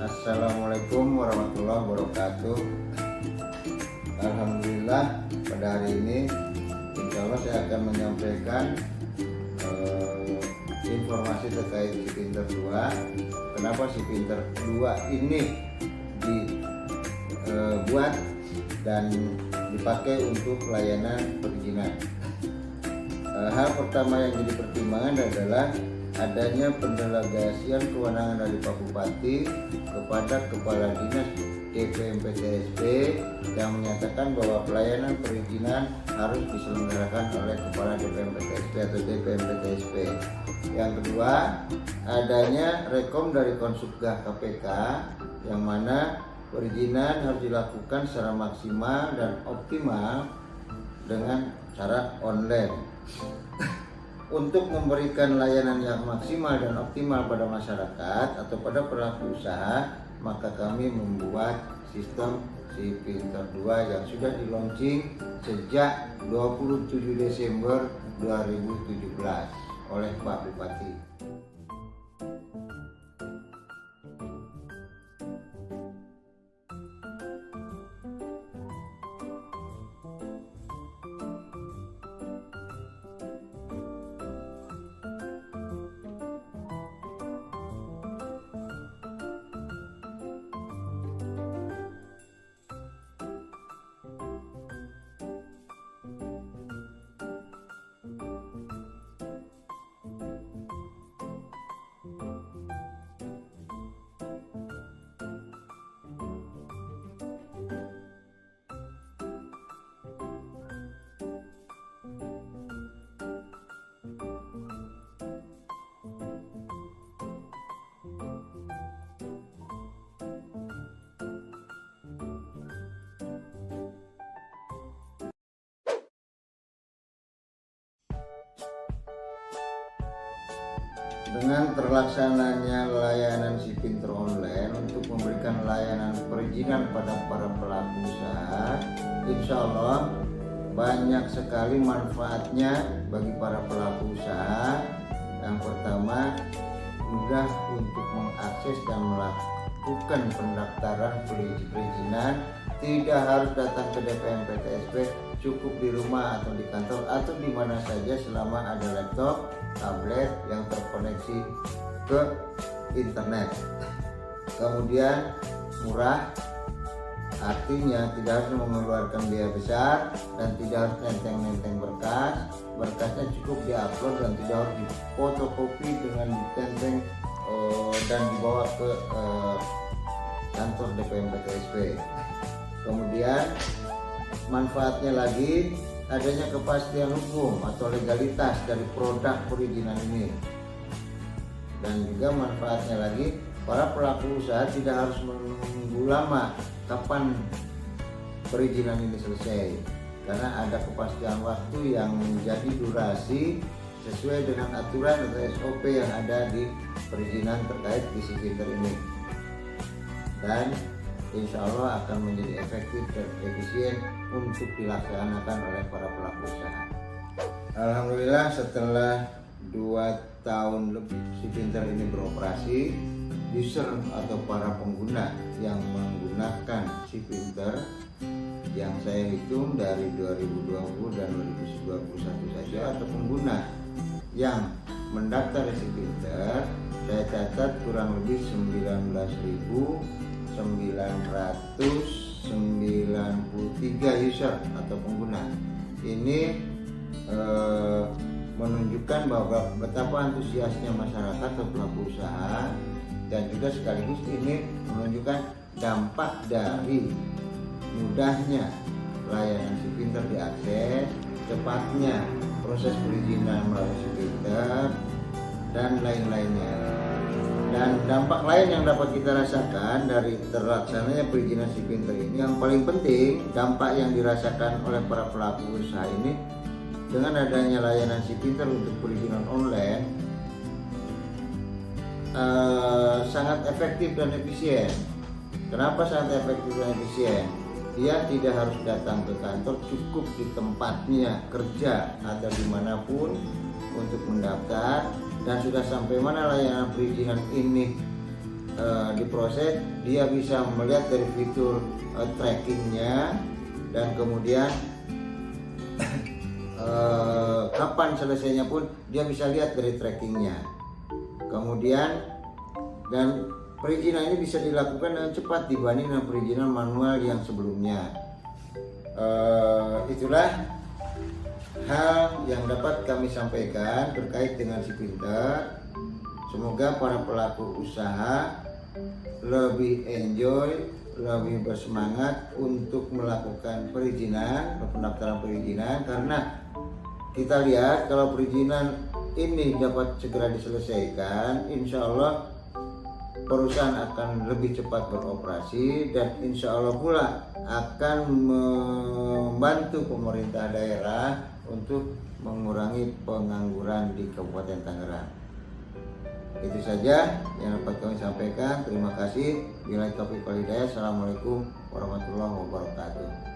Assalamualaikum warahmatullahi wabarakatuh. Alhamdulillah pada hari ini insya Allah saya akan menyampaikan informasi terkait Si Pinter 2. Kenapa Si Pinter 2 ini dibuat dan dipakai untuk layanan perizinan. Hal pertama yang jadi pertimbangan adalah adanya pendelegasian kewenangan dari Pak Bupati kepada Kepala Dinas DPMPTSP yang menyatakan bahwa pelayanan perizinan harus diselenggarakan oleh Kepala DPMPTSP atau DPMPTSP. Yang kedua, adanya rekom dari Konsubgah KPK yang mana perizinan harus dilakukan secara maksimal dan optimal dengan cara online. Untuk memberikan layanan yang maksimal dan optimal pada masyarakat atau pada pelaku usaha, maka kami membuat sistem Si Pinter 2 yang sudah di-launching sejak 27 Desember 2017 oleh Pak Bupati. Dengan terlaksananya layanan Si Pinter online untuk memberikan layanan perizinan pada para pelaku usaha, insya Allah banyak sekali manfaatnya bagi para pelaku usaha. Yang pertama, mudah untuk mengakses dan melakukan pendaftaran perizinan, tidak harus datang ke DPMPTSP, cukup di rumah atau di kantor atau di mana saja selama ada laptop, tablet yang terkoneksi ke internet. Kemudian murah, artinya tidak harus mengeluarkan biaya besar dan tidak harus nenteng-nenteng berkas. Berkasnya cukup diupload dan tidak harus difotokopi dengan ditenteng dan dibawa ke kantor DPMPTSP. Kemudian manfaatnya lagi adanya kepastian hukum atau legalitas dari produk perizinan ini. Dan juga manfaatnya lagi, para pelaku usaha tidak harus menunggu lama kapan perizinan ini selesai, karena ada kepastian waktu yang menjadi durasi sesuai dengan aturan atau SOP yang ada di perizinan terkait di Si Pinter ini. Dan insya Allah akan menjadi efektif dan efisien untuk dilaksanakan oleh para pelaku usaha. Alhamdulillah setelah 2 tahun lebih Si Pinter ini beroperasi, user atau para pengguna yang menggunakan Si Pinter yang saya hitung dari 2020 dan 2021 saja, atau pengguna yang mendaftar Si Pinter, saya catat kurang lebih 19.993 user atau pengguna. Ini menunjukkan bahwa betapa antusiasnya masyarakat atau pelaku usaha, dan juga sekaligus ini menunjukkan dampak dari mudahnya layanan Si Pinter diakses, cepatnya proses perizinan melalui Si Pinter, dan lain-lainnya. Dan dampak lain yang dapat kita rasakan dari terlaksananya perizinan Si Pinter ini, yang paling penting dampak yang dirasakan oleh para pelaku usaha ini dengan adanya layanan Si Pinter untuk perizinan online sangat efektif dan efisien. Kenapa sangat efektif dan efisien? Dia tidak harus datang ke kantor, cukup di tempatnya kerja atau dimanapun untuk mendaftar, dan sudah sampai mana layanan perizinan ini diproses, dia bisa melihat dari fitur trackingnya, dan kemudian kapan selesainya pun dia bisa lihat dari trackingnya. Kemudian dan perizinan ini bisa dilakukan dengan cepat dibanding dengan perizinan manual yang sebelumnya. Itulah hal yang dapat kami sampaikan terkait dengan si Pinter. Semoga para pelaku usaha lebih enjoy, lebih bersemangat untuk melakukan perizinan, pendaftaran perizinan, karena kita lihat kalau perizinan ini dapat segera diselesaikan, insya Allah perusahaan akan lebih cepat beroperasi, dan insya Allah pula akan membantu pemerintah daerah untuk mengurangi pengangguran di Kabupaten Tangerang. Itu saja yang dapat kami sampaikan. Terima kasih. Bila taufiq wal hidayah. Assalamualaikum warahmatullahi wabarakatuh.